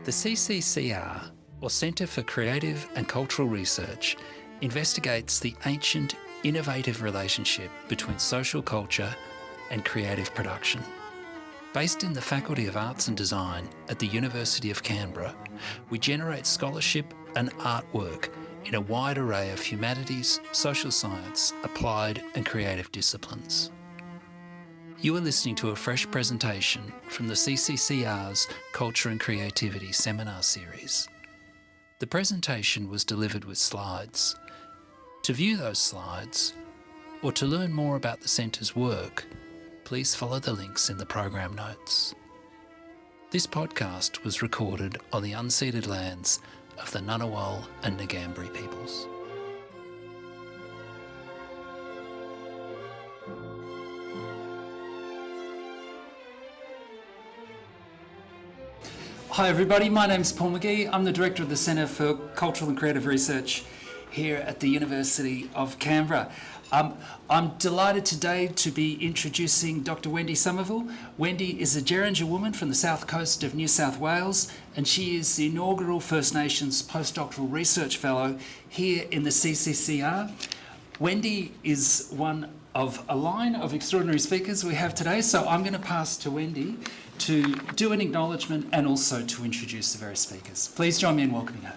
The CCCR, or Centre for Creative and Cultural Research, investigates the ancient, innovative relationship between social culture and creative production. Based in the Faculty of Arts and Design at the University of Canberra, we generate scholarship and artwork in a wide array of humanities, social science, applied and creative disciplines. You are listening to a fresh presentation from the CCCR's Culture and Creativity Seminar Series. The presentation was delivered with slides. To view those slides, or to learn more about the Centre's work, please follow the links in the program notes. This podcast was recorded on the unceded lands of the Ngunnawal and Ngambri peoples. Hi everybody, my name's Paul McGee. I'm the Director of the Centre for Cultural and Creative Research here at the University of Canberra. I'm delighted today to be introducing Dr. Wendy Somerville. Wendy is a Jerrinja woman from the South Coast of New South Wales, and she is the inaugural First Nations Post-Doctoral Research Fellow here in the CCCR. Wendy is one of a line of extraordinary speakers we have today, so I'm going to pass to Wendy to do an acknowledgement and also to introduce the various speakers. Please join me in welcoming her.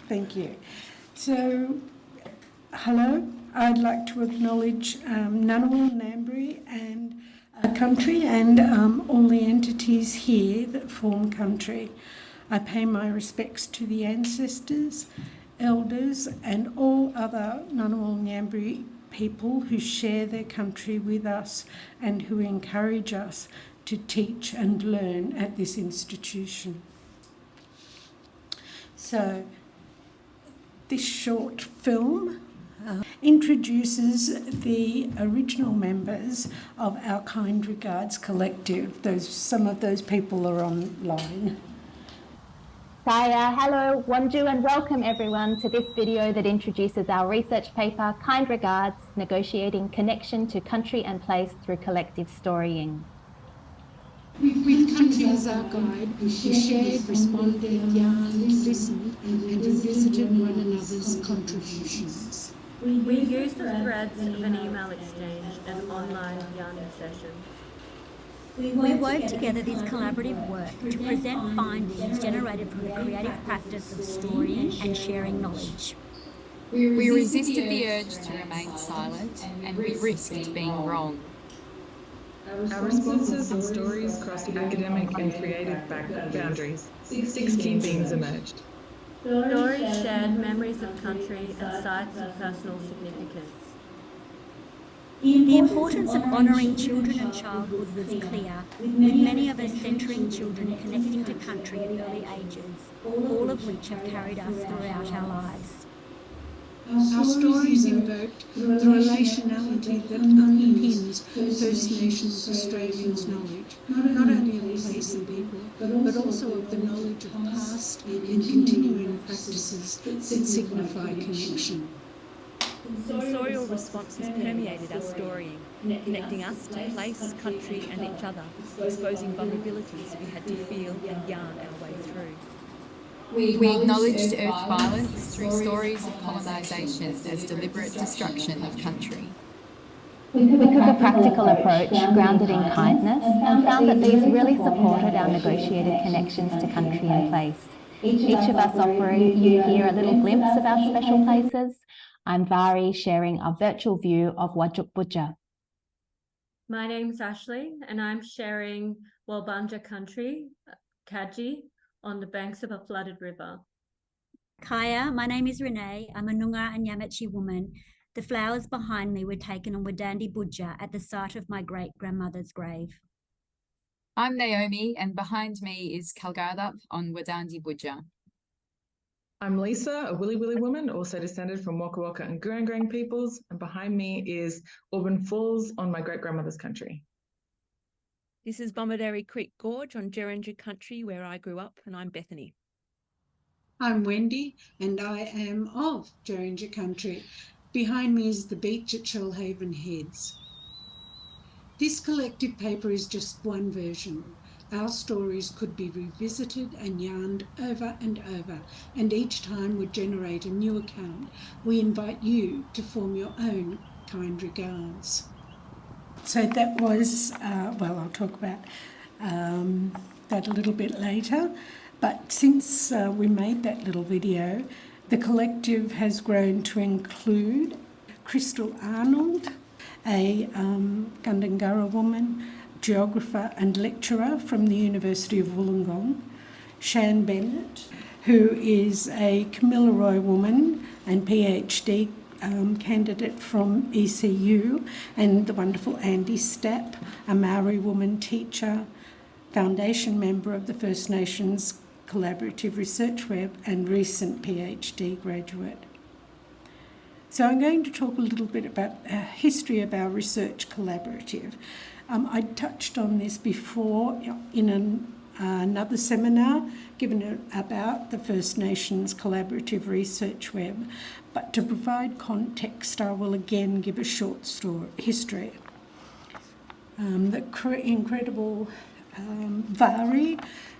Thank you. So, hello. I'd like to acknowledge Ngunnawal, Ngambri and country and all the entities here that form country. I pay my respects to the ancestors, elders and all other Ngunnawal Ngambri people who share their country with us and who encourage us to teach and learn at this institution. So, this short film introduces the original members of our Kind Regards collective. Some of those people are online. Kaya, hello, Wanju, and welcome everyone to this video that introduces our research paper, Kind Regards, Negotiating Connection to Country and Place Through Collective Storying. With country as our guide, we shared, responded, yarned, listened, and revisited one another's contributions. We used the threads of an email exchange and online yarning sessions. We wove together this collaborative work to present findings generated from the creative practice of storying and sharing knowledge. We resisted the urge to remain silent, and we risked being wrong. Our responses and stories crossed academic and creative boundaries. 6 key themes emerged. Stories shared memories of country and sites of personal significance. The importance of honouring children and childhood was clear, with many of us centring children connecting to country at early ages, all of which have carried us throughout our lives. Our stories invoked the relationality that underpins First Nations Australians' knowledge, not only of place and people, but also of the knowledge of past and continuing practices that signify connection. Sensorial responses permeated our storying, connecting us to place, country and each other, exposing vulnerabilities we had to feel and yarn our way through. We acknowledged earth violence through stories of colonisation as deliberate destruction of country. We took a practical approach grounded in kindness and found that these really supported our negotiated connections to country and place. Each of us offering you here a little glimpse of our special places. I'm Vari, sharing a virtual view of Wajjuk Butja. My name's Ashley and I'm sharing Walbanja country, Kaji, on the banks of a flooded river. Kaya, my name is Renee. I'm a Noongar and Yamatji woman. The flowers behind me were taken on Wadandi Budja at the site of my great-grandmother's grave. I'm Naomi, and behind me is Kalgardup on Wadandi Budja. I'm Lisa, a Willy woman, also descended from Waka Waka and Gurrang peoples, and behind me is Auburn Falls on my great-grandmother's country. This is Bomaderry Creek Gorge on Jerrinja country where I grew up, and I'm Bethany. I'm Wendy and I am of Jerrinja country. Behind me is the beach at Shoalhaven Heads. This collective paper is just one version. Our stories could be revisited and yarned over and over, and each time would generate a new account. We invite you to form your own kind regards. So that was, I'll talk about that a little bit later, but since we made that little video, the collective has grown to include Crystal Arnold, a Gundungurra woman, geographer and lecturer from the University of Wollongong, Shan Bennett, who is a Kamilaroi woman and PhD candidate from ECU, and the wonderful Andy Stapp, a Maori woman teacher, foundation member of the First Nations Collaborative Research Web and recent PhD graduate. So I'm going to talk a little bit about the history of our research collaborative. I touched on this before in another seminar given about the First Nations Collaborative Research Web, but to provide context, I will again give a short history. The incredible Vari,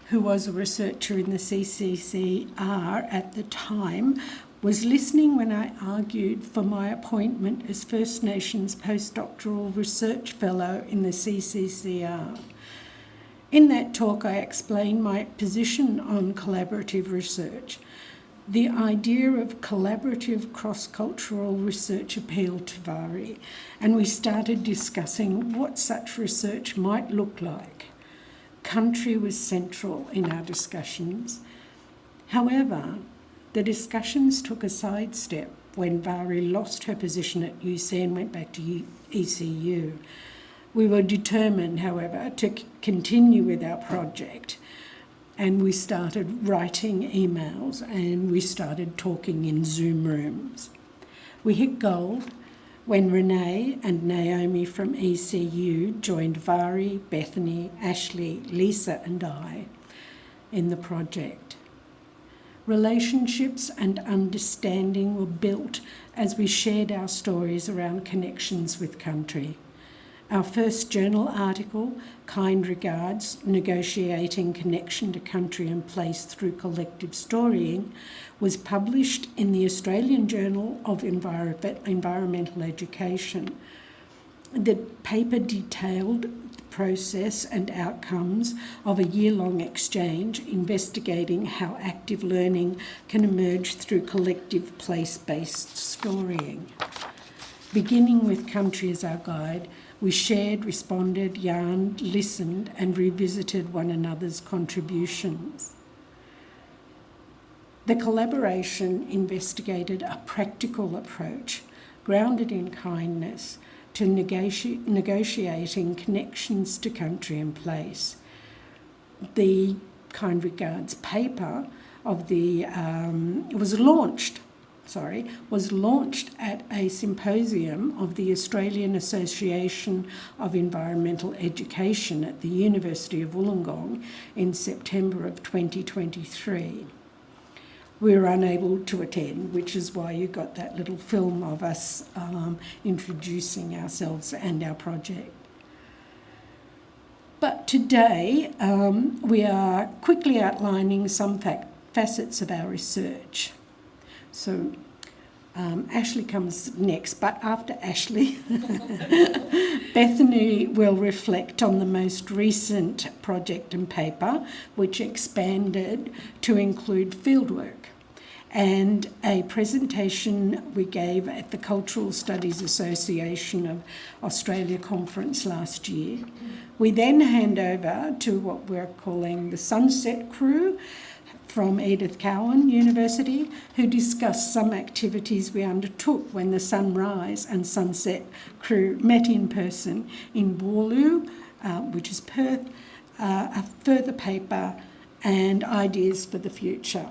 who was a researcher in the CCCR at the time, was listening when I argued for my appointment as First Nations Post-Doctoral Research Fellow in the CCCR. In that talk, I explained my position on collaborative research. The idea of collaborative cross-cultural research appealed to Vari, and we started discussing what such research might look like. Country was central in our discussions. However, the discussions took a sidestep when Vari lost her position at UC and went back to ECU. We were determined, however, to continue with our project, and we started writing emails and we started talking in Zoom rooms. We hit gold when Renee and Naomi from ECU joined Vari, Bethany, Ashley, Lisa and I in the project. Relationships and understanding were built as we shared our stories around connections with country. Our first journal article, Kind Regards, Negotiating Connection to Country and Place Through Collective Storying, was published in the Australian Journal of Environmental Education. The paper detailed the process and outcomes of a year-long exchange investigating how active learning can emerge through collective place-based storying. Beginning with country as our guide, we shared, responded, yarned, listened, and revisited one another's contributions. The collaboration investigated a practical approach grounded in kindness to negotiating connections to country and place. The Kind Regards paper of was launched at a symposium of the Australian Association of Environmental Education at the University of Wollongong in September of 2023. We were unable to attend, which is why you got that little film of us introducing ourselves and our project. But today, we are quickly outlining some facets of our research. So Ashley comes next, but after Ashley, Bethany will reflect on the most recent project and paper, which expanded to include fieldwork, and a presentation we gave at the Cultural Studies Association of Australia conference last year. We then hand over to what we're calling the Sunset Crew from Edith Cowan University, who discussed some activities we undertook when the Sunrise and Sunset crew met in person in Wooroloo, which is Perth, a further paper and ideas for the future.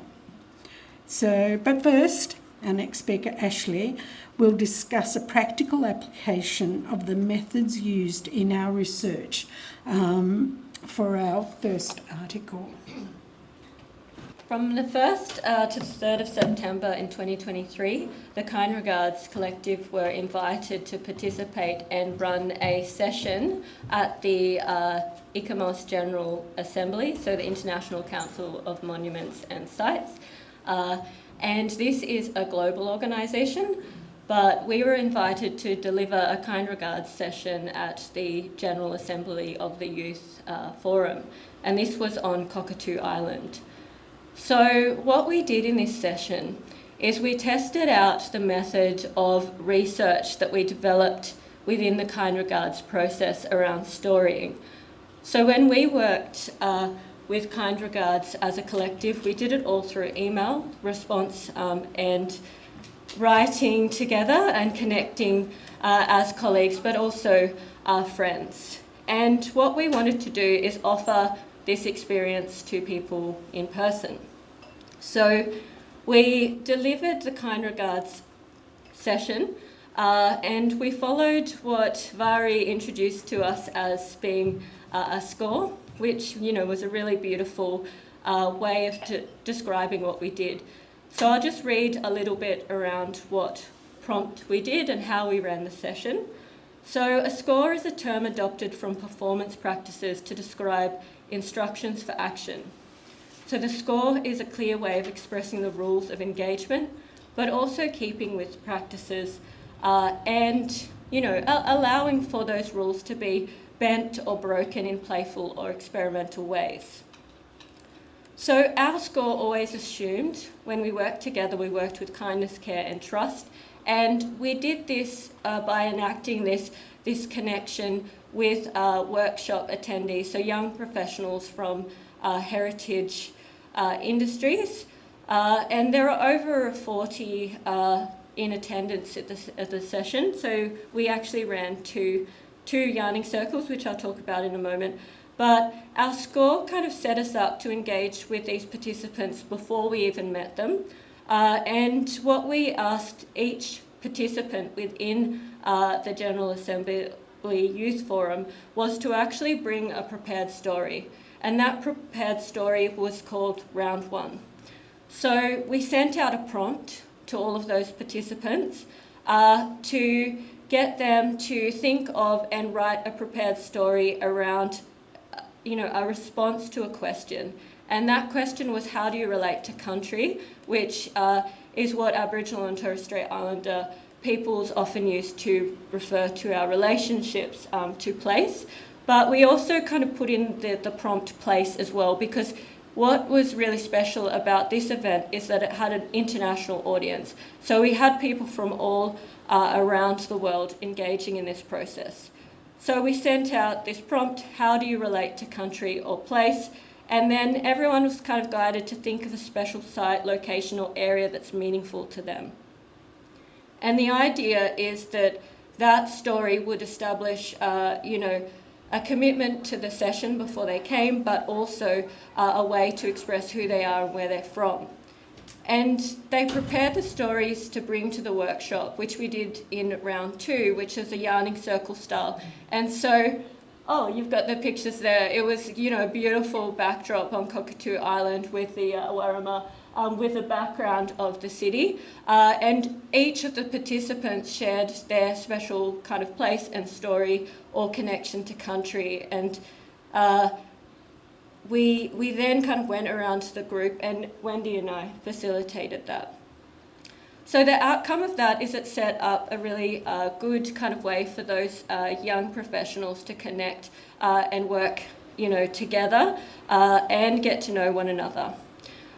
But first, our next speaker, Ashley, will discuss a practical application of the methods used in our research for our first article. From the 1st to the 3rd of September in 2023, the Kind Regards Collective were invited to participate and run a session at the ICMOS General Assembly, so the International Council of Monuments and Sites. And this is a global organisation, but we were invited to deliver a Kind Regards session at the General Assembly of the Youth Forum, and this was on Cockatoo Island. So what we did in this session is we tested out the method of research that we developed within the Kind Regards process around storying. So when we worked with Kind Regards as a collective, we did it all through email response and writing together and connecting as colleagues, but also our friends. And what we wanted to do is offer this experience to people in person. So we delivered the Kind Regards session and we followed what Vari introduced to us as being a score, which, you know, was a really beautiful way of describing what we did. So I'll just read a little bit around what prompt we did and how we ran the session. So a score is a term adopted from performance practices to describe instructions for action. So the score is a clear way of expressing the rules of engagement, but also keeping with practices and, you know, allowing for those rules to be bent or broken in playful or experimental ways. So our score always assumed when we worked together, we worked with kindness, care and trust. And we did this by enacting this connection with workshop attendees, so young professionals from heritage industries. And there are over 40 in attendance at the session. So we actually ran two yarning circles, which I'll talk about in a moment. But our score kind of set us up to engage with these participants before we even met them. And what we asked each participant within the General Assembly Youth Forum was to actually bring a prepared story. And that prepared story was called Round One. So we sent out a prompt to all of those participants to get them to think of and write a prepared story around, you know, a response to a question. And that question was, how do you relate to country, which is what Aboriginal and Torres Strait Islander peoples often use to refer to our relationships to place. But we also kind of put in the prompt place as well, because what was really special about this event is that it had an international audience. So we had people from all around the world engaging in this process. So we sent out this prompt, how do you relate to country or place? And then everyone was kind of guided to think of a special site, location or area that's meaningful to them. And the idea is that that story would establish, you know, a commitment to the session before they came, but also a way to express who they are and where they're from. And they prepared the stories to bring to the workshop, which we did in round two, which is a yarning circle style. And so, oh, you've got the pictures there. It was, you know, a beautiful backdrop on Cockatoo Island with the Warama, with the background of the city. And each of the participants shared their special kind of place and story or connection to country. And we then kind of went around to the group, and Wendy and I facilitated that. So the outcome of that is it set up a really good kind of way for those young professionals to connect and work, you know, together and get to know one another.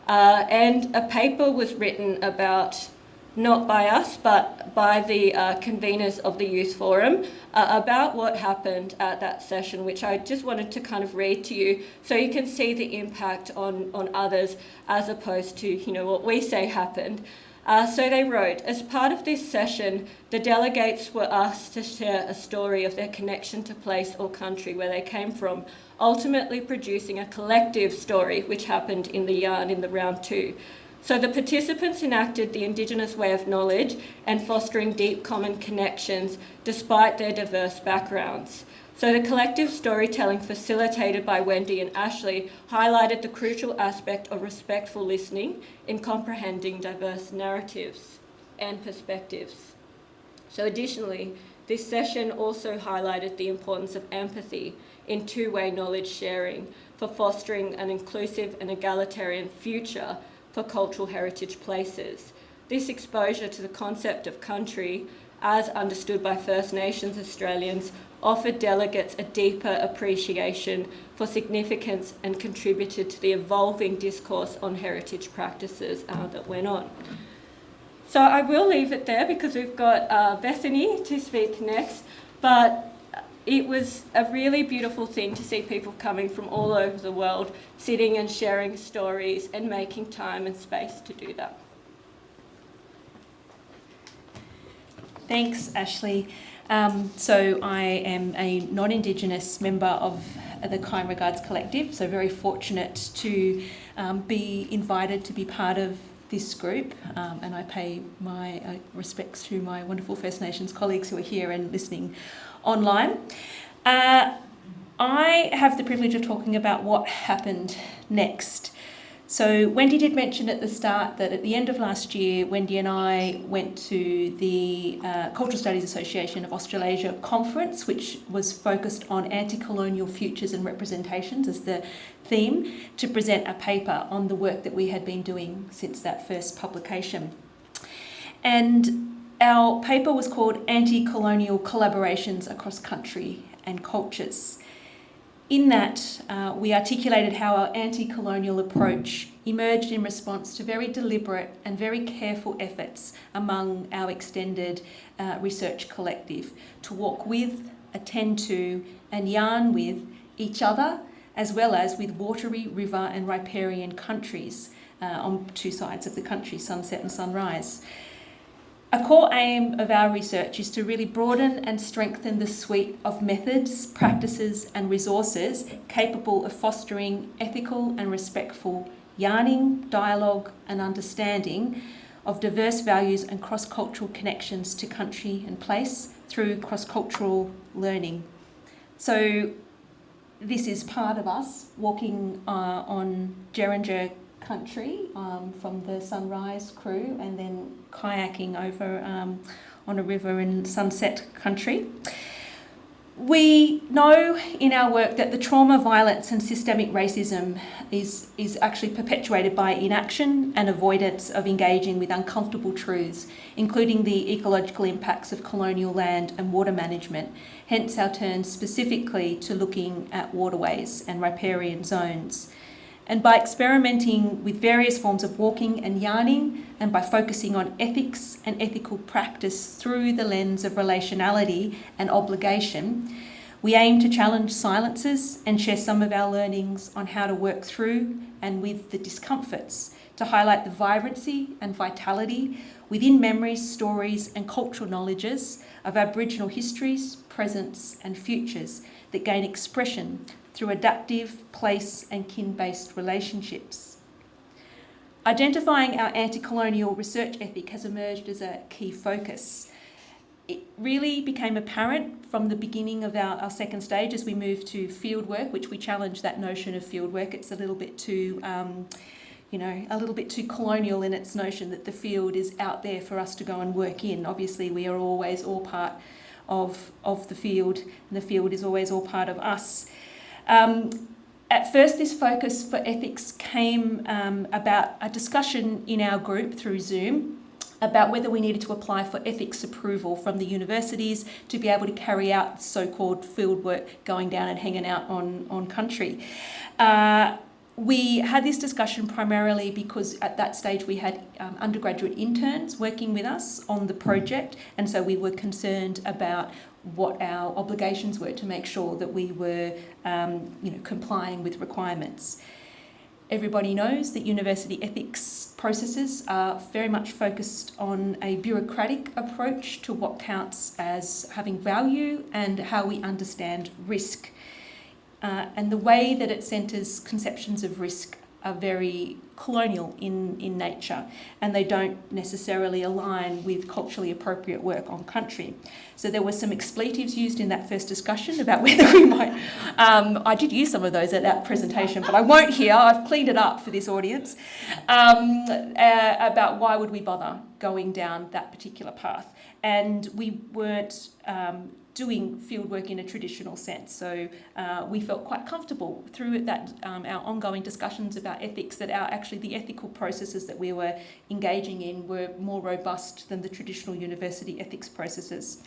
And a paper was written about, not by us, but by the conveners of the Youth Forum, about what happened at that session, which I just wanted to kind of read to you so you can see the impact on others as opposed to, you know, what we say happened. So they wrote, as part of this session, the delegates were asked to share a story of their connection to place or country where they came from, ultimately producing a collective story, which happened in the yarn in the round two. So the participants enacted the Indigenous way of knowledge and fostering deep common connections despite their diverse backgrounds. So the collective storytelling facilitated by Wendy and Ashley highlighted the crucial aspect of respectful listening in comprehending diverse narratives and perspectives. So additionally, this session also highlighted the importance of empathy in two-way knowledge sharing for fostering an inclusive and egalitarian future for cultural heritage places. This exposure to the concept of country, as understood by First Nations Australians, offered delegates a deeper appreciation for significance and contributed to the evolving discourse on heritage practices that went on. So I will leave it there because we've got Bethany to speak next, but it was a really beautiful thing to see people coming from all over the world, sitting and sharing stories and making time and space to do that. Thanks, Ashley. So I am a non-Indigenous member of the Kind Regards Collective, so very fortunate to be invited to be part of this group, and I pay my respects to my wonderful First Nations colleagues who are here and listening online. I have the privilege of talking about what happened next. So Wendy did mention at the start that at the end of last year, Wendy and I went to the Cultural Studies Association of Australasia conference, which was focused on anti-colonial futures and representations as the theme, to present a paper on the work that we had been doing since that first publication. And our paper was called Anti-Colonial Collaborations Across Country and Cultures. In that, we articulated how our anti-colonial approach emerged in response to very deliberate and very careful efforts among our extended research collective to walk with, attend to, and yarn with each other, as well as with watery, river and riparian countries on two sides of the country, sunset and sunrise. A core aim of our research is to really broaden and strengthen the suite of methods, practices and resources capable of fostering ethical and respectful yarning, dialogue and understanding of diverse values and cross-cultural connections to country and place through cross-cultural learning. So this is part of us walking on Jerrinja country from the Sunrise crew and then kayaking over on a river in Sunset country. We know in our work that the trauma, violence and systemic racism is actually perpetuated by inaction and avoidance of engaging with uncomfortable truths, including the ecological impacts of colonial land and water management, hence our turn specifically to looking at waterways and riparian zones. And by experimenting with various forms of walking and yarning, and by focusing on ethics and ethical practice through the lens of relationality and obligation, we aim to challenge silences and share some of our learnings on how to work through and with the discomforts, to highlight the vibrancy and vitality within memories, stories and cultural knowledges of Aboriginal histories, presents and futures that gain expression through adaptive, place and kin-based relationships. Identifying our anti-colonial research ethic has emerged as a key focus. It really became apparent from the beginning of our second stage as we moved to fieldwork, which we challenged that notion of fieldwork. It's a little bit too, a little bit too colonial in its notion that the field is out there for us to go and work in. Obviously, we are always all part of the field, and the field is always all part of us. At first, this focus for ethics came about a discussion in our group through Zoom about whether we needed to apply for ethics approval from the universities to be able to carry out so-called field work, going down and hanging out on country. We had this discussion primarily because at that stage we had undergraduate interns working with us on the project, and so we were concerned about what our obligations were to make sure that we were complying with requirements. Everybody knows that university ethics processes are very much focused on a bureaucratic approach to what counts as having value and how we understand risk. And the way that it centres conceptions of risk are very colonial in nature, and they don't necessarily align with culturally appropriate work on country. So there were some expletives used in that first discussion about whether we might, I did use some of those at that presentation, but I won't here, I've cleaned it up for this audience, about why would we bother going down that particular path. And we weren't doing fieldwork in a traditional sense. So we felt quite comfortable through that our ongoing discussions about ethics that the ethical processes that we were engaging in were more robust than the traditional university ethics processes.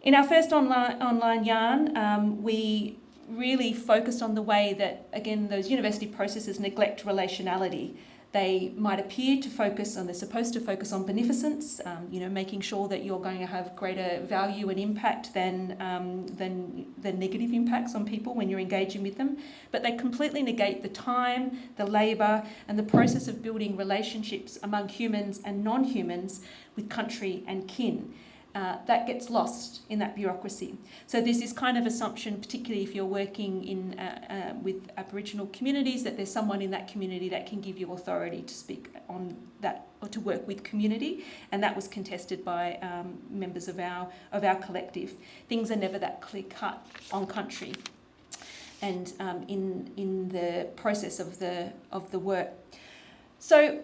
In our first online yarn, we really focused on the way that, again, those university processes neglect relationality. They might appear to focus on, they're supposed to focus on beneficence, making sure that you're going to have greater value and impact than negative impacts on people when you're engaging with them. But they completely negate the time, the labour, and the process of building relationships among humans and non-humans with country and kin. That gets lost in that bureaucracy. So there's this kind of assumption, particularly if you're working in with Aboriginal communities, that there's someone in that community that can give you authority to speak on that or to work with community, and that was contested by members of our collective. Things are never that clear cut on country, and in the process of the work. So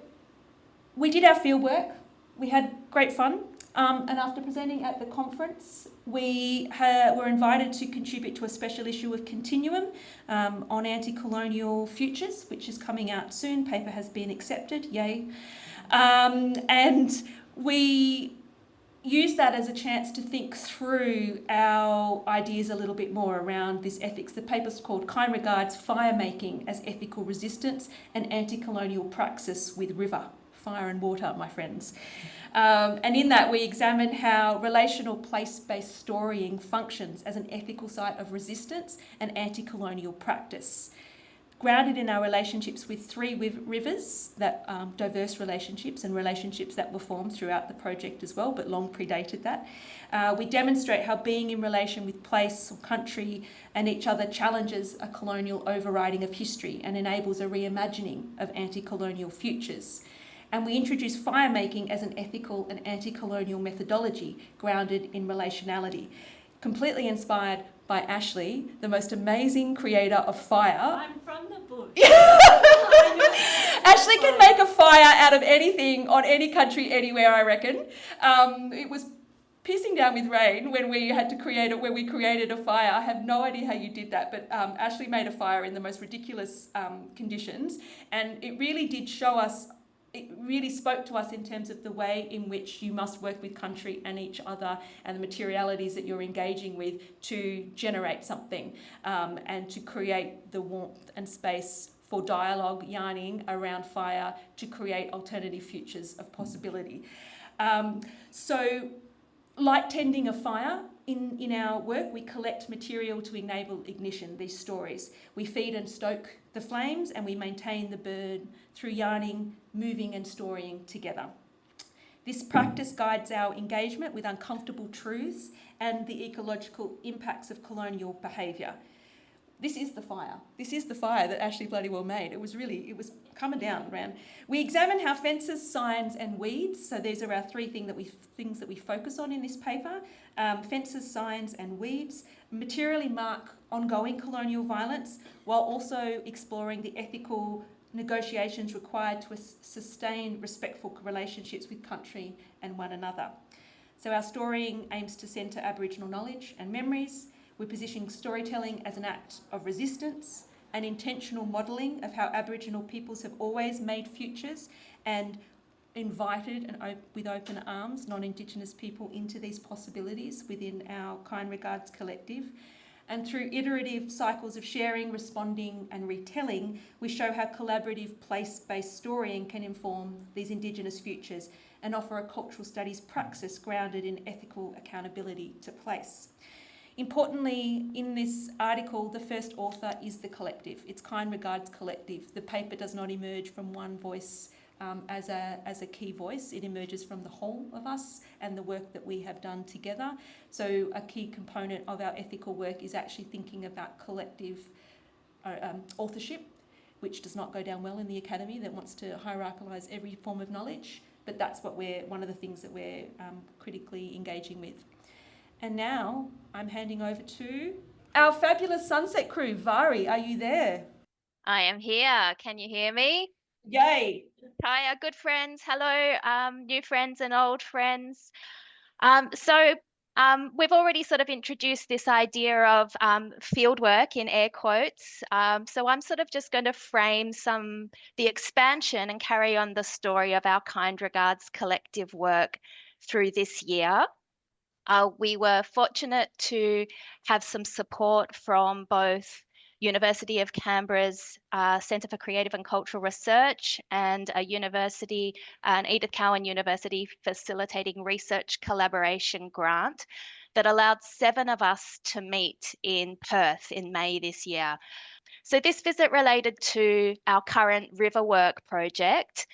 we did our field work. We had great fun. And after presenting at the conference, we were invited to contribute to a special issue of Continuum on anti-colonial futures, which is coming out soon. Paper has been accepted, yay. And we used that as a chance to think through our ideas a little bit more around this ethics. The paper's called Kind Regards, Fire Making as Ethical Resistance and Anti-Colonial Praxis with River. Fire and water, my friends. And in that, we examine how relational place-based storying functions as an ethical site of resistance and anti-colonial practice. Grounded in our relationships with three rivers, that diverse relationships and relationships that were formed throughout the project as well, but long predated that. We demonstrate how being in relation with place or country and each other challenges a colonial overriding of history and enables a reimagining of anti-colonial futures. And we introduce fire making as an ethical and anti-colonial methodology grounded in relationality, completely inspired by Ashley, the most amazing creator of fire. I'm from the bush. Ashley can make a fire out of anything on any country, anywhere, I reckon. It was pissing down with rain when we had to create it, when we created a fire. I have no idea how you did that, but Ashley made a fire in the most ridiculous conditions, and it really did show us. It really spoke to us in terms of the way in which you must work with country and each other and the materialities that you're engaging with to generate something and to create the warmth and space for dialogue, yarning around fire to create alternative futures of possibility. So, like tending a fire, in our work, we collect material to enable ignition, these stories. We feed and stoke the flames and we maintain the burn through yarning, moving and storying together. This practice guides our engagement with uncomfortable truths and the ecological impacts of colonial behaviour. This is the fire. This is the fire that Ashley bloody well made. It was coming down around. We examine how fences, signs and weeds, so these are our three things that we focus on in this paper, fences, signs and weeds, materially mark ongoing colonial violence while also exploring the ethical negotiations required to sustain respectful relationships with country and one another. So our storying aims to centre Aboriginal knowledge and memories. We're positioning storytelling as an act of resistance, an intentional modelling of how Aboriginal peoples have always made futures and invited and with open arms non-Indigenous people into these possibilities within our Kind Regards collective. And through iterative cycles of sharing, responding and retelling, we show how collaborative place-based storying can inform these Indigenous futures and offer a cultural studies praxis grounded in ethical accountability to place. Importantly, in this article, the first author is the collective. It's Kind Regards Collective. The paper does not emerge from one voice as a key voice. It emerges from the whole of us and the work that we have done together. So a key component of our ethical work is actually thinking about collective authorship, which does not go down well in the academy, that wants to hierarchicalise every form of knowledge. But that's what one of the things that we're critically engaging with. And now I'm handing over to our fabulous Sunset crew. Vari, are you there? I am here. Can you hear me? Yay! Hiya, good friends. Hello, new friends and old friends. We've already sort of introduced this idea of fieldwork in air quotes. So I'm sort of just going to frame the expansion and carry on the story of our Kind Regards collective work through this year. We were fortunate to have some support from both University of Canberra's Centre for Creative and Cultural Research and an Edith Cowan University facilitating research collaboration grant that allowed 7 of us to meet in Perth in May this year. So this visit related to our current river work project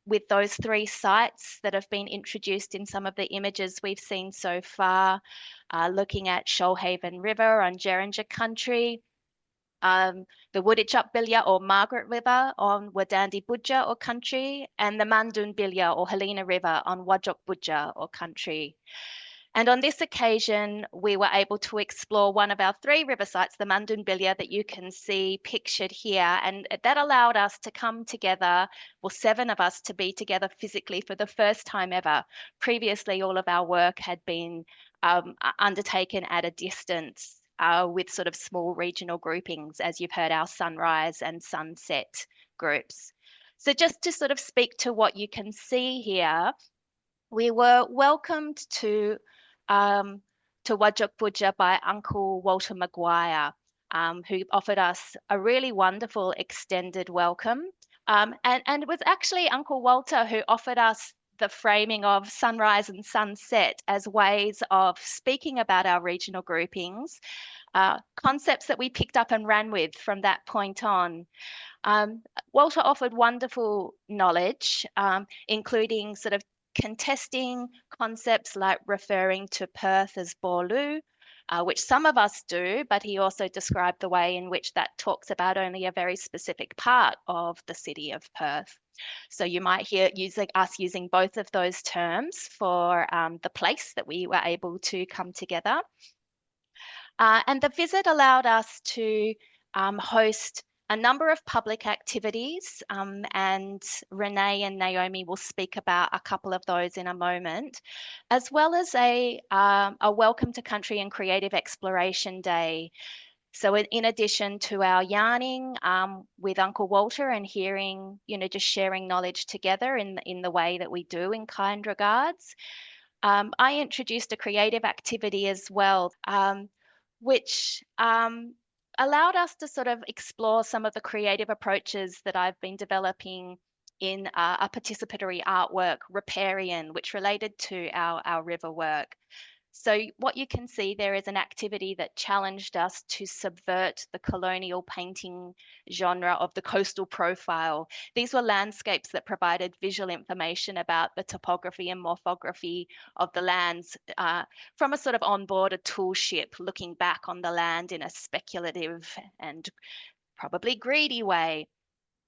with those 3 sites that have been introduced in some of the images we've seen so far, looking at Shoalhaven River on Jerrinja country, the Wooditjup Bilya or Margaret River on Wadandi Budja or country, and the Mandun Bilya or Helena River on Wajok Budja or country. And on this occasion, we were able to explore one of our 3 river sites, the Mandun Bilya, that you can see pictured here. And that allowed us to come together, 7 of us to be together physically for the first time ever. Previously, all of our work had been undertaken at a distance with sort of small regional groupings, as you've heard, our sunrise and sunset groups. So just to sort of speak to what you can see here, we were welcomed to Wajok Budja by Uncle Walter Maguire, who offered us a really wonderful extended welcome. And it was actually Uncle Walter who offered us the framing of sunrise and sunset as ways of speaking about our regional groupings, concepts that we picked up and ran with from that point on. Walter offered wonderful knowledge, including sort of contesting concepts like referring to Perth as Borlu, which some of us do, but he also described the way in which that talks about only a very specific part of the city of Perth. So you might hear us using both of those terms for the place that we were able to come together. And the visit allowed us to host a number of public activities, and Renee and Naomi will speak about a couple of those in a moment, as well as a Welcome to Country and Creative Exploration Day. So in addition to our yarning with Uncle Walter and hearing, just sharing knowledge together in the way that we do in Kind Regards, I introduced a creative activity as well, which allowed us to sort of explore some of the creative approaches that I've been developing in a participatory artwork, Riparian, which related to our river work. So what you can see there is an activity that challenged us to subvert the colonial painting genre of the coastal profile. These were landscapes that provided visual information about the topography and morphography of the lands from a sort of onboard a tool ship looking back on the land in a speculative and probably greedy way.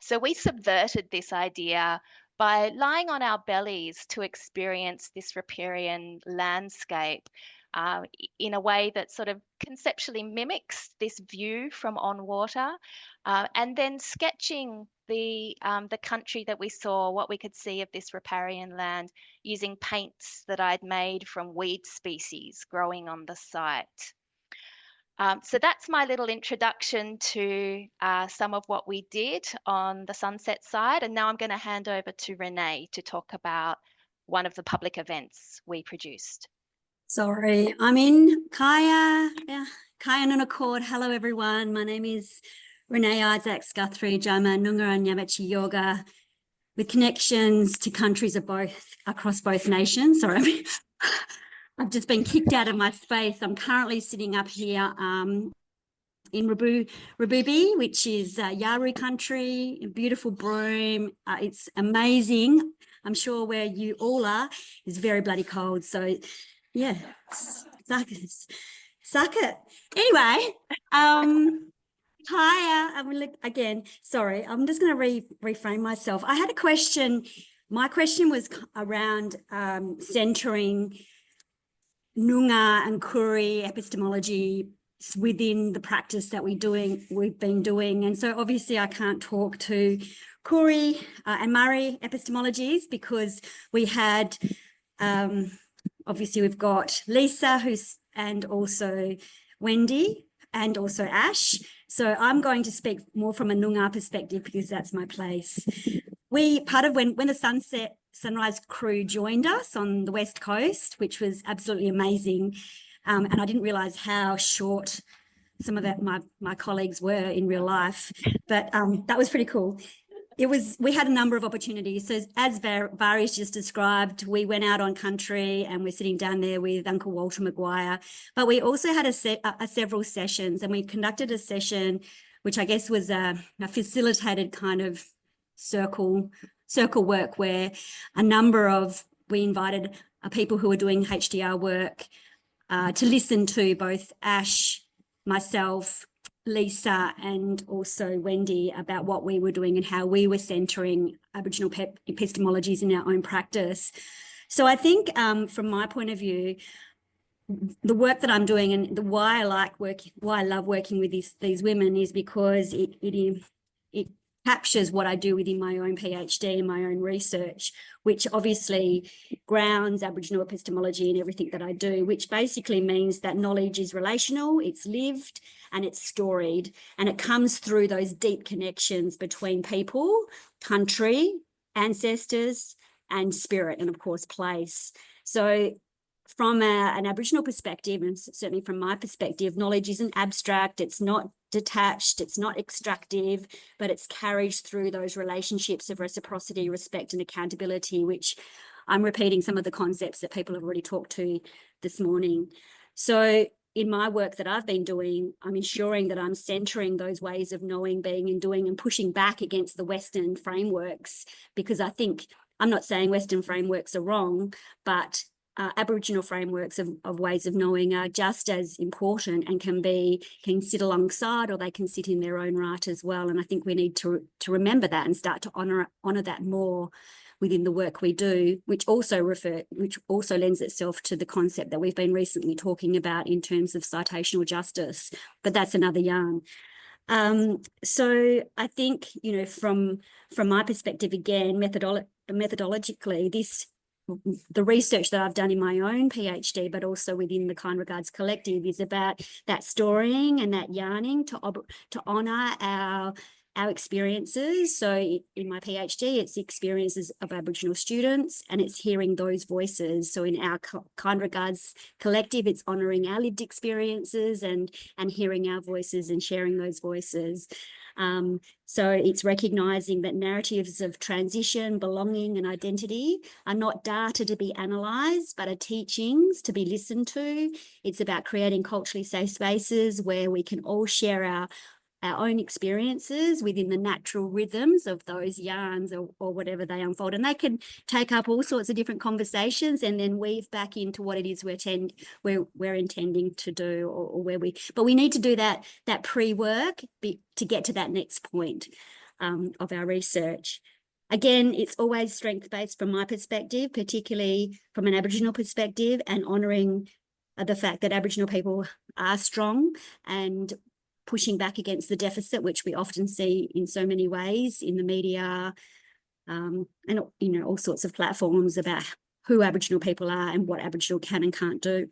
So we subverted this idea by lying on our bellies to experience this riparian landscape in a way that sort of conceptually mimics this view from on water, and then sketching the country that we saw, what we could see of this riparian land, using paints that I'd made from weed species growing on the site. So that's my little introduction to some of what we did on the sunset side. And now I'm going to hand over to Renee to talk about one of the public events we produced. Sorry, I'm in Kaya and Accord. Hello, everyone. My name is Renee Isaacs Guthrie. I'm a Noongar and Yamachi yoga with connections to countries across both nations. Sorry, I've just been kicked out of my space. I'm currently sitting up here in Rabubi, which is Yaru country, beautiful Broome. It's amazing. I'm sure where you all are is very bloody cold. So, yeah, suck it. Anyway, Hi, again, sorry, I'm just going to reframe myself. I had a question. My question was around centering Noongar and Koori epistemology within the practice that we've been doing. And so obviously I can't talk to Koori and Murray epistemologies because we had, obviously we've got Lisa and also Wendy and also Ash. So I'm going to speak more from a Noongar perspective because that's my place. Part of when the Sunrise crew joined us on the West Coast, which was absolutely amazing. And I didn't realise how short some of my colleagues were in real life, but that was pretty cool. We had a number of opportunities. So as Vari's just described, we went out on country and we're sitting down there with Uncle Walter Maguire, but we also had several sessions, and we conducted a session, which I guess was a facilitated kind of circle work where we invited people who were doing HDR work to listen to both Ash, myself, Lisa, and also Wendy about what we were doing and how we were centering Aboriginal epistemologies in our own practice. So I think from my point of view, the work that I'm doing and why I love working with these women is because it captures what I do within my own PhD and my own research, which obviously grounds Aboriginal epistemology in everything that I do, which basically means that knowledge is relational, it's lived, and it's storied, and it comes through those deep connections between people, country, ancestors, and spirit, and of course, place. So from an Aboriginal perspective, and certainly from my perspective, knowledge isn't abstract, it's not detached, it's not extractive, but it's carried through those relationships of reciprocity, respect, and accountability, which I'm repeating some of the concepts that people have already talked to this morning. So in my work that I've been doing, I'm ensuring that I'm centering those ways of knowing, being, and doing, and pushing back against the Western frameworks, because I think, I'm not saying Western frameworks are wrong, but Aboriginal frameworks of ways of knowing are just as important and can sit alongside, or they can sit in their own right as well. And I think we need to remember that and start to honour that more within the work we do, which also lends itself to the concept that we've been recently talking about in terms of citational justice. But that's another yarn. So I think, from my perspective, again, methodologically, the research that I've done in my own PhD, but also within the Kind Regards Collective, is about that storying and that yarning to honour our experiences. So in my PhD, it's the experiences of Aboriginal students, and it's hearing those voices. So in our Kind Regards Collective, it's honouring our lived experiences and hearing our voices and sharing those voices. So it's recognising that narratives of transition, belonging, and identity are not data to be analysed, but are teachings to be listened to. It's about creating culturally safe spaces where we can all share our own experiences within the natural rhythms of those yarns or whatever they unfold. And they can take up all sorts of different conversations and then weave back into what it is we're intending to do, but we need to do that pre-work to get to that next point of our research. Again, it's always strength-based from my perspective, particularly from an Aboriginal perspective, and honouring the fact that Aboriginal people are strong and pushing back against the deficit, which we often see in so many ways in the media, and all sorts of platforms about who Aboriginal people are and what Aboriginal can and can't do.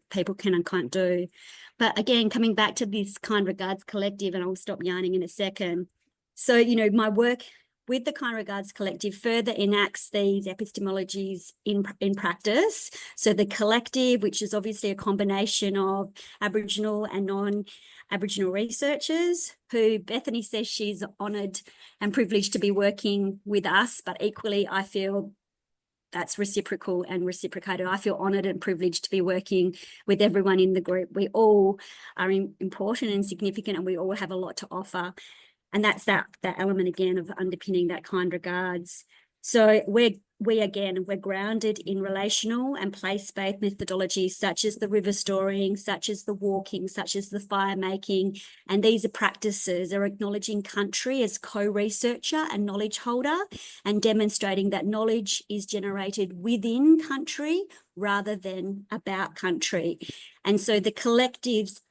But again, coming back to this Kind Regards Collective, and I'll stop yarning in a second. So, my work with the Kind Regards Collective further enacts these epistemologies in practice. So the collective, which is obviously a combination of Aboriginal and non-Aboriginal researchers, who Bethany says she's honoured and privileged to be working with us, but equally I feel that's reciprocal and reciprocated. I feel honoured and privileged to be working with everyone in the group. We all are important and significant, and we all have a lot to offer. And that's that element again of underpinning that kind regards. So we're grounded in relational and place-based methodologies such as the river storying, such as the walking, such as the fire making. And these practices are acknowledging country as co-researcher and knowledge holder and demonstrating that knowledge is generated within country rather than about country. And so the collective's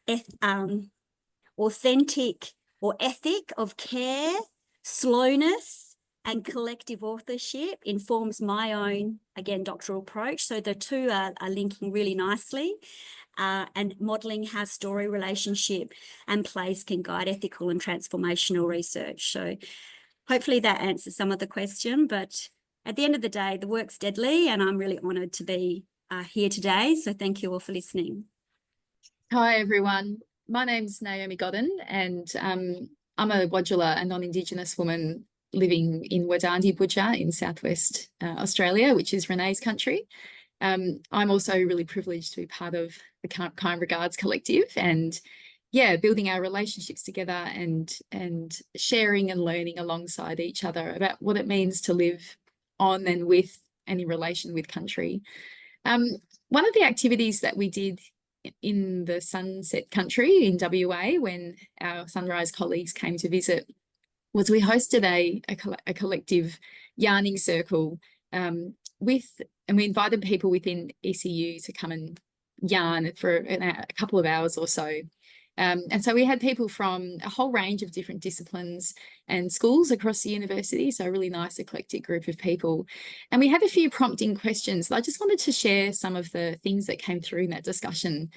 authentic or ethic of care, slowness, and collective authorship informs my own, again, doctoral approach. So the two are linking really nicely, and modelling how story, relationship and place can guide ethical and transformational research. So hopefully that answers some of the question, but at the end of the day, the work's deadly and I'm really honoured to be here today. So thank you all for listening. Hi, everyone. My name's Naomi Godden, and I'm a Wadjala, a non-Indigenous woman living in Wadandi Budja in southwest Australia, which is Renee's country. I'm also really privileged to be part of the Kind Regards Collective and, yeah, building our relationships together and sharing and learning alongside each other about what it means to live on and with and in relation with country. One of the activities that we did in the Sunset Country in WA when our Sunrise colleagues came to visit was we hosted a collective yarning circle and we invited people within ECU to come and yarn for a couple of hours or so. And so we had people from a whole range of different disciplines and schools across the university, so a really nice eclectic group of people. And we had a few prompting questions. I just wanted to share some of the things that came through in that discussion.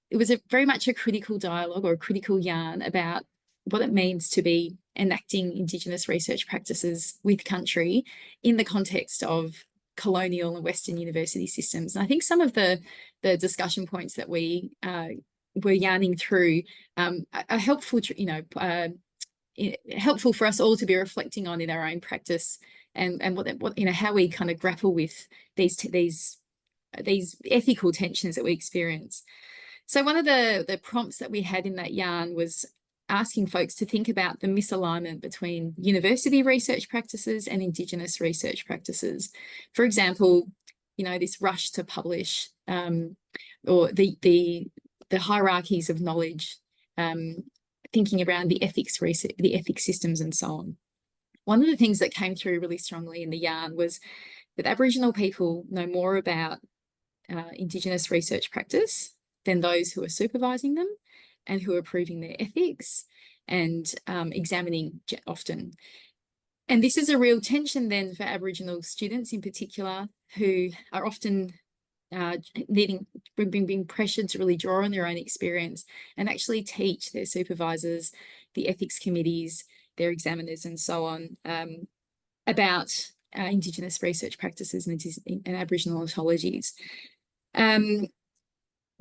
It was very much a critical dialogue or a critical yarn about what it means to be enacting Indigenous research practices with country in the context of colonial and Western university systems. And I think some of the discussion points that we were yarning through are helpful, helpful for us all to be reflecting on in our own practice and what how we kind of grapple with these ethical tensions that we experience. So one of the prompts that we had in that yarn was asking folks to think about the misalignment between university research practices and Indigenous research practices. For example, this rush to publish or the hierarchies of knowledge, thinking around the ethics research, the ethics systems and so on. One of the things that came through really strongly in the yarn was that Aboriginal people know more about Indigenous research practice than those who are supervising them and who are proving their ethics and examining often. And this is a real tension then for Aboriginal students in particular, who are often being pressured to really draw on their own experience and actually teach their supervisors, the ethics committees, their examiners and so on about Indigenous research practices and Aboriginal ontologies.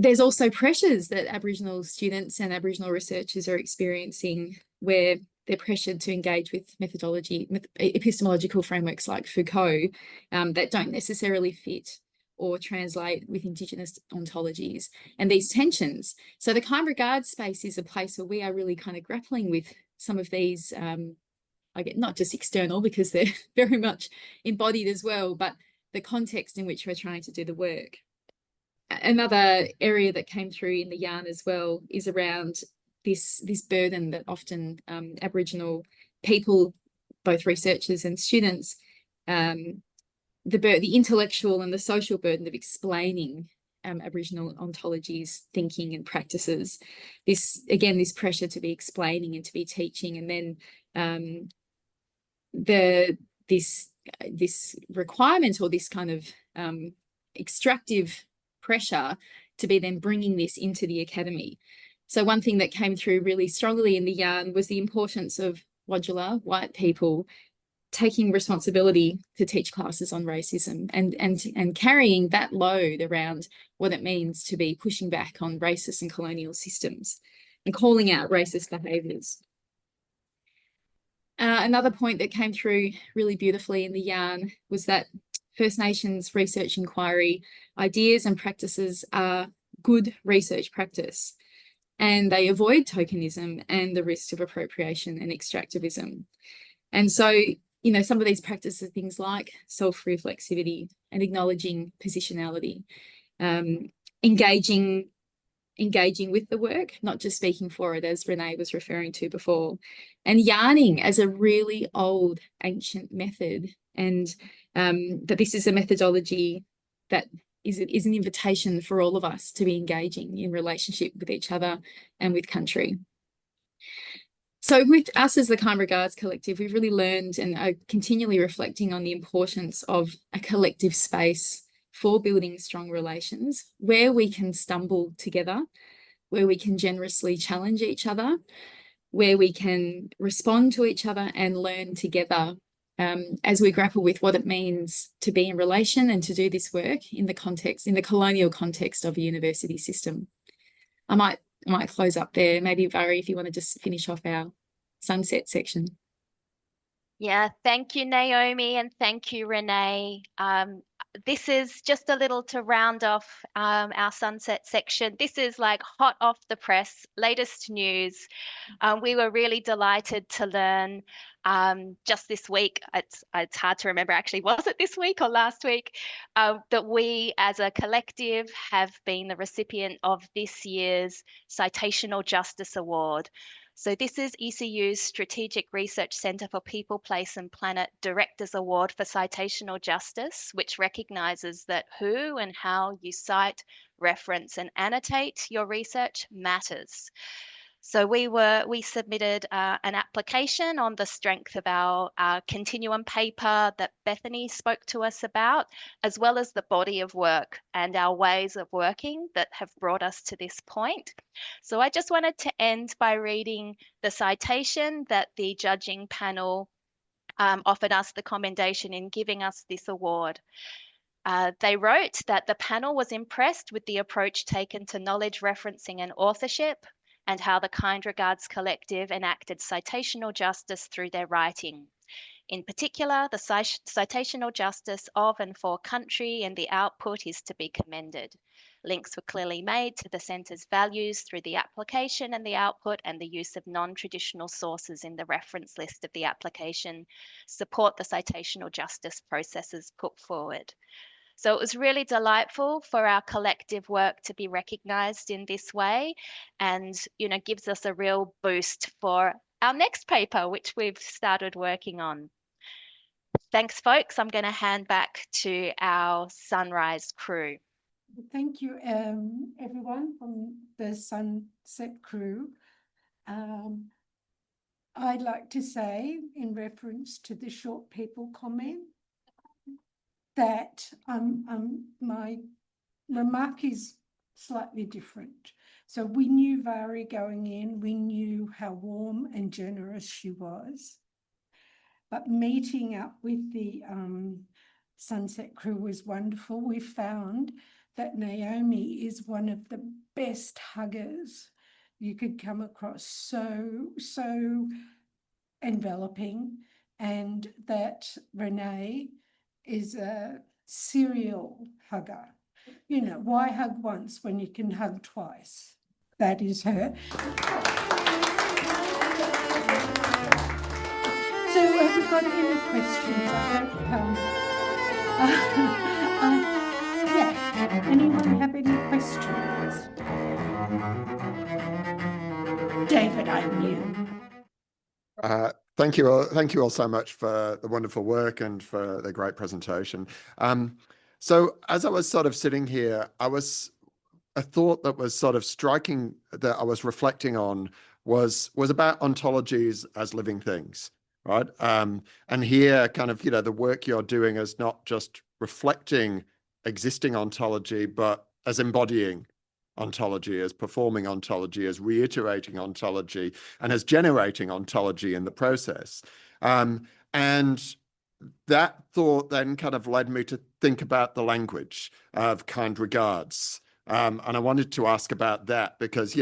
There's also pressures that Aboriginal students and Aboriginal researchers are experiencing where they're pressured to engage with epistemological frameworks like Foucault that don't necessarily fit or translate with Indigenous ontologies and these tensions. So the Kind Regards space is a place where we are really kind of grappling with some of these, not just external because they're very much embodied as well, but the context in which we're trying to do the work. Another area that came through in the yarn as well is around this burden that often Aboriginal people, both researchers and students, the intellectual and the social burden of explaining Aboriginal ontologies, thinking and practices. This pressure to be explaining and to be teaching, and then this requirement or this kind of extractive pressure to be then bringing this into the academy. So one thing that came through really strongly in the yarn was the importance of Wadjala, white people, taking responsibility to teach classes on racism and carrying that load around what it means to be pushing back on racist and colonial systems and calling out racist behaviours. Another point that came through really beautifully in the yarn was that First Nations research inquiry ideas and practices are good research practice, and they avoid tokenism and the risk of appropriation and extractivism. And so you know, some of these practices are things like self-reflexivity and acknowledging positionality, engaging with the work, not just speaking for it, as Renee was referring to before, and yarning as a really old, ancient method, and that this is a methodology that is an invitation for all of us to be engaging in relationship with each other and with country. So with us as the Kind Regards Collective, we've really learned and are continually reflecting on the importance of a collective space for building strong relations, where we can stumble together, where we can generously challenge each other, where we can respond to each other and learn together as we grapple with what it means to be in relation and to do this work in the colonial context of a university system. I might close up there. Maybe Vary, if you want to just finish off our sunset section. Yeah, thank you, Naomi, and thank you, Renee. This is just a little to round off our sunset section. This is like hot off the press, latest news. We were really delighted to learn just this week, it's hard to remember actually, was it this week or last week, that we as a collective have been the recipient of this year's Citational Justice Award. So this is ECU's Strategic Research Centre for People, Place and Planet Directors Award for Citational Justice, which recognises that who and how you cite, reference and annotate your research matters. So we submitted an application on the strength of our continuum paper that Bethany spoke to us about, as well as the body of work and our ways of working that have brought us to this point. So I just wanted to end by reading the citation that the judging panel offered us the commendation in giving us this award. They wrote that the panel was impressed with the approach taken to knowledge referencing and authorship, and how the Kind Regards Collective enacted citational justice through their writing. In particular, the citational justice of and for country and the output is to be commended. Links were clearly made to the Centre's values through the application and the output, and the use of non-traditional sources in the reference list of the application support the citational justice processes put forward. So it was really delightful for our collective work to be recognised in this way, and gives us a real boost for our next paper, which we've started working on. Thanks, folks. I'm going to hand back to our Sunrise crew. Thank you, everyone from the Sunset crew. I'd like to say, in reference to the short people comment, that my remark is slightly different. So we knew Vari going in, we knew how warm and generous she was, but meeting up with the Sunset crew was wonderful. We found that Naomi is one of the best huggers you could come across, so enveloping, and that Renee is a serial hugger. Why hug once when you can hug twice? That is her. So have we got any questions? Yeah. Anyone have any questions? David, I knew. Thank you all so much for the wonderful work and for the great presentation. So as I was sort of sitting here, a thought that was sort of striking that I was reflecting on was about ontologies as living things, right? And here kind of, the work you're doing is not just reflecting existing ontology, but as embodying ontology, as performing ontology, as reiterating ontology, and as generating ontology in the process. And that thought then kind of led me to think about the language of kind regards. And I wanted to ask about that because,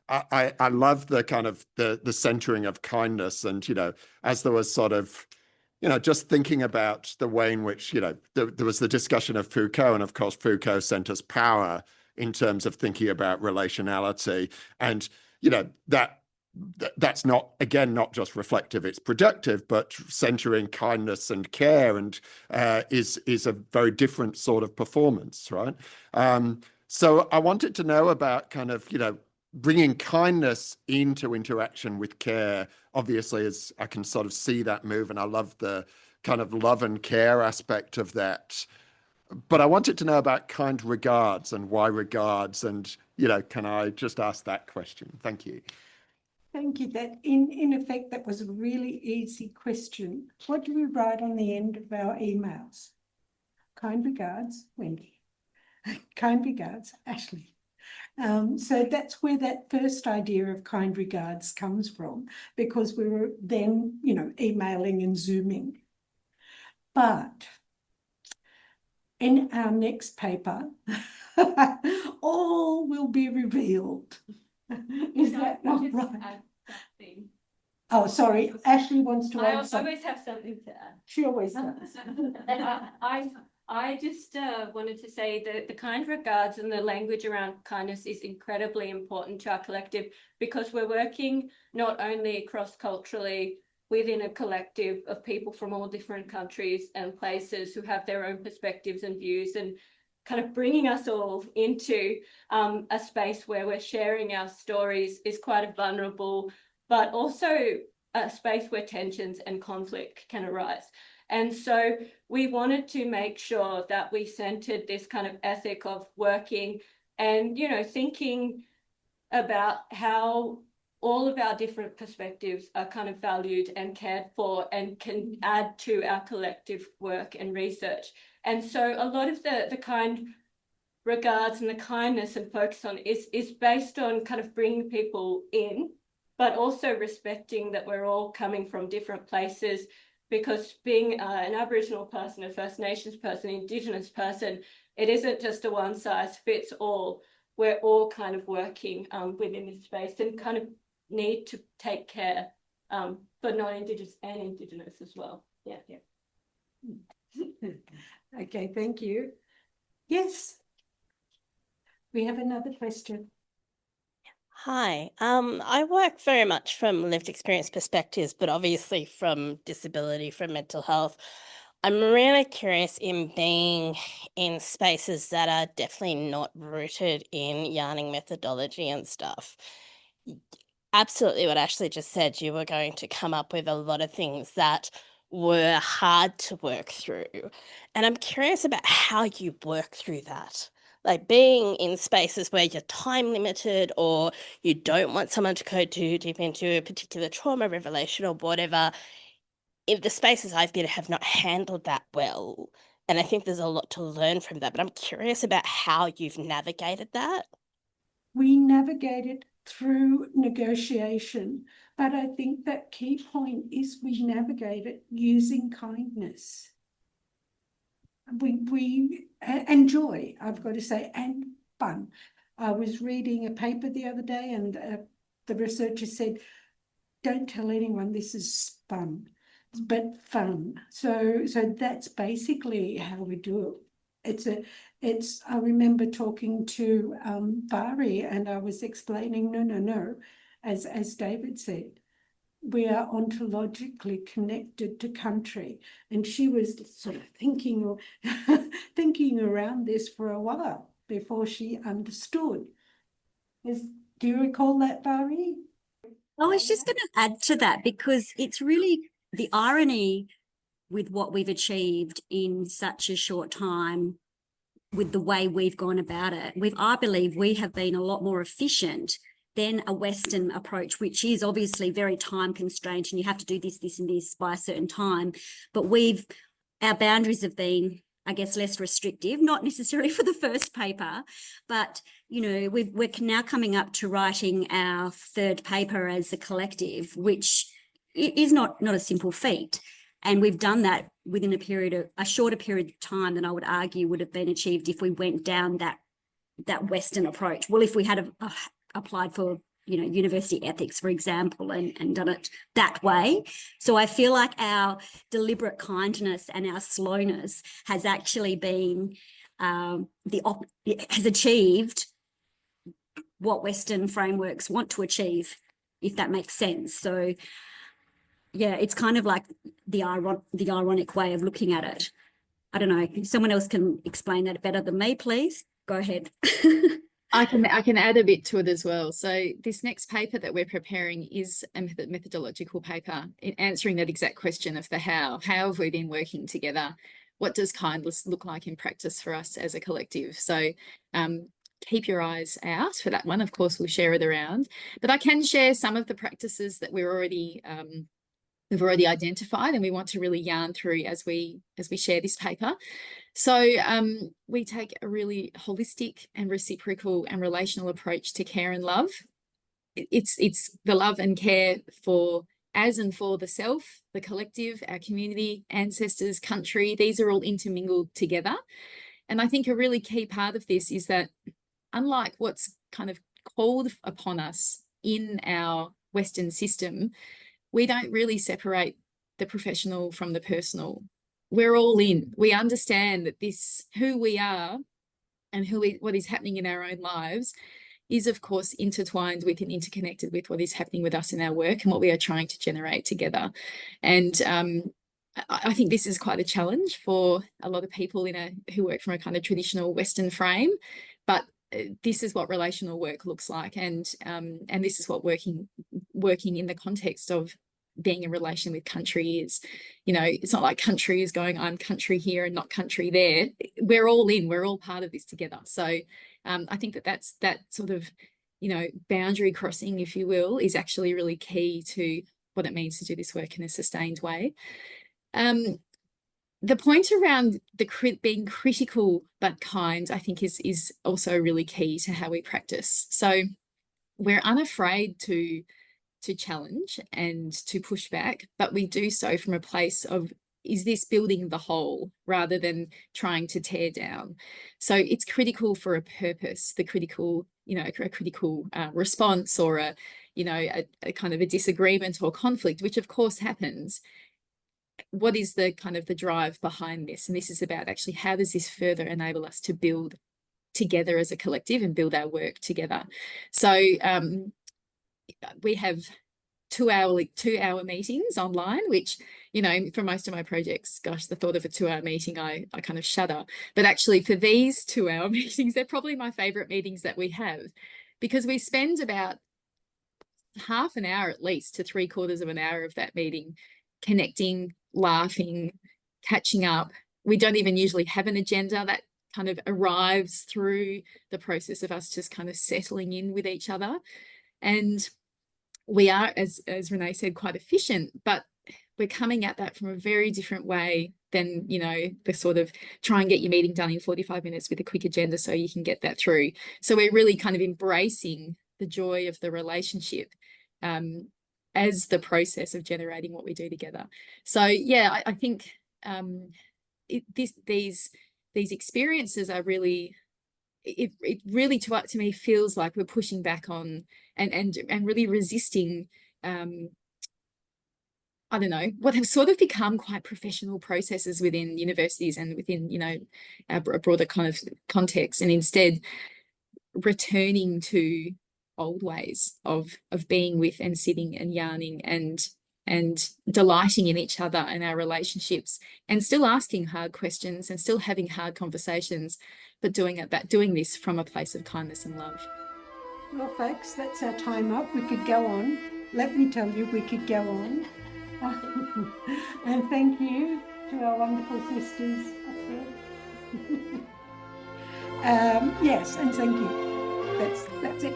I love the kind of the centering of kindness. And, as there was sort of, just thinking about the way in which, there was the discussion of Foucault, and of course, Foucault centers power in terms of thinking about relationality. And, that that's not, again, not just reflective, it's productive, but centering kindness and care and is a very different sort of performance, right? So I wanted to know about kind of, bringing kindness into interaction with care. Obviously, as I can sort of see that move, and I love the kind of love and care aspect of that. But I wanted to know about kind regards and why regards, and, can I just ask that question? Thank you. Thank you. That in effect, that was a really easy question. What do we write on the end of our emails? Kind regards, Wendy. Kind regards, Ashley. So that's where that first idea of kind regards comes from, because we were then, emailing and Zooming. But in our next paper, all will be revealed. Is that not right? Oh, sorry. Ashley wants to add something. I always have something to add. She always does. I just wanted to say that the kind regards and the language around kindness is incredibly important to our collective, because we're working not only cross-culturally within a collective of people from all different countries and places who have their own perspectives and views, and kind of bringing us all into a space where we're sharing our stories is quite a vulnerable, but also a space where tensions and conflict can arise. And so we wanted to make sure that we centered this kind of ethic of working and, thinking about how all of our different perspectives are kind of valued and cared for and can add to our collective work and research. And so a lot of the kind regards and the kindness and focus on is based on kind of bringing people in, but also respecting that we're all coming from different places, because being an Aboriginal person, a First Nations person, Indigenous person, it isn't just a one size fits all. We're all kind of working within this space and kind of need to take care for non-Indigenous and Indigenous as well. Yeah. Okay, thank you. Yes, we have another question. Hi, I work very much from lived experience perspectives, but obviously from disability, from mental health. I'm really curious in being in spaces that are definitely not rooted in yarning methodology and stuff. Absolutely what Ashley just said, you were going to come up with a lot of things that were hard to work through. And I'm curious about how you work through that. Like being in spaces where you're time limited, or you don't want someone to go too deep into a particular trauma revelation or whatever. If the spaces I've been have not handled that well, and I think there's a lot to learn from that, but I'm curious about how you've navigated that. We navigated through negotiation, but I think that key point is we navigate it using kindness. We and joy, I've got to say, and fun. I was reading a paper the other day, and the researcher said, don't tell anyone this is fun, but fun. So that's basically how we do it. I remember talking to Vari, and I was explaining, no, as David said, we are ontologically connected to country. And she was sort of thinking around this for a while before she understood. Do you recall that, Vari? I was just going to add to that, because it's really the irony with what we've achieved in such a short time, with the way we've gone about it. I believe we have been a lot more efficient than a Western approach, which is obviously very time constrained, and you have to do this, this, and this by a certain time. But our boundaries have been, I guess, less restrictive, not necessarily for the first paper, but, we're now coming up to writing our third paper as a collective, which is not a simple feat. And we've done that within a shorter period of time than I would argue would have been achieved if we went down that Western approach. Well, if we had applied for, university ethics, for example, and done it that way. So I feel like our deliberate kindness and our slowness has actually been has achieved what Western frameworks want to achieve if that makes sense. So yeah, it's kind of like the ironic way of looking at it. I don't know, if someone else can explain that better than me, please. Go ahead. I can add a bit to it as well. So this next paper that we're preparing is a methodological paper in answering that exact question of the how. How have we been working together? What does kindness look like in practice for us as a collective? So keep your eyes out for that one. Of course, we'll share it around. But I can share some of the practices that we've already identified and we want to really yarn through as we share this paper. So we take a really holistic and reciprocal and relational approach to care and love. It's the love and care for as and for the self, the collective, our community, ancestors, country. These are all intermingled together. And I think a really key part of this is that unlike what's kind of called upon us in our Western system, we don't really separate the professional from the personal. We're all in. We understand that who we are and what is happening in our own lives is, of course, intertwined with and interconnected with what is happening with us in our work and what we are trying to generate together. And I think this is quite a challenge for a lot of people who work from a kind of traditional Western frame, but this is what relational work looks like, and this is what working in the context of being in relation with country is. It's not like country is going, I'm country here and not country there. We're all in, we're all part of this together. So I think that's that sort of, boundary crossing, if you will, is actually really key to what it means to do this work in a sustained way. The point around being critical but kind, I think is also really key to how we practice. So we're unafraid to challenge and to push back, but we do so from a place of, is this building the whole rather than trying to tear down? So it's critical for a purpose, a critical response, or a kind of a disagreement or conflict, which of course happens. What is the kind of the drive behind this? And this is about actually, how does this further enable us to build together as a collective and build our work together? So we have 2-hour meetings online, which, for most of my projects, gosh, the thought of a 2-hour meeting, I kind of shudder. But actually for these 2-hour meetings, they're probably my favorite meetings that we have, because we spend about half an hour at least to 3/4 of an hour of that meeting connecting, laughing, catching up. We don't even usually have an agenda. That kind of arrives through the process of us just kind of settling in with each other. And we are, as Renee said, quite efficient, but we're coming at that from a very different way than, the sort of try and get your meeting done in 45 minutes with a quick agenda so you can get that through. So we're really kind of embracing the joy of the relationship as the process of generating what we do together. So yeah, I think these experiences are really, it really to me feels like we're pushing back on and really resisting I don't know, what have sort of become quite professional processes within universities and within, a broader kind of context, and instead returning to old ways of being with and sitting and yarning and delighting in each other and our relationships, and still asking hard questions and still having hard conversations, but doing this from a place of kindness and love. Well, folks, that's our time up. We could go on. Let me tell you, we could go on. And thank you to our wonderful sisters up there. Yes, and thank you. That's it.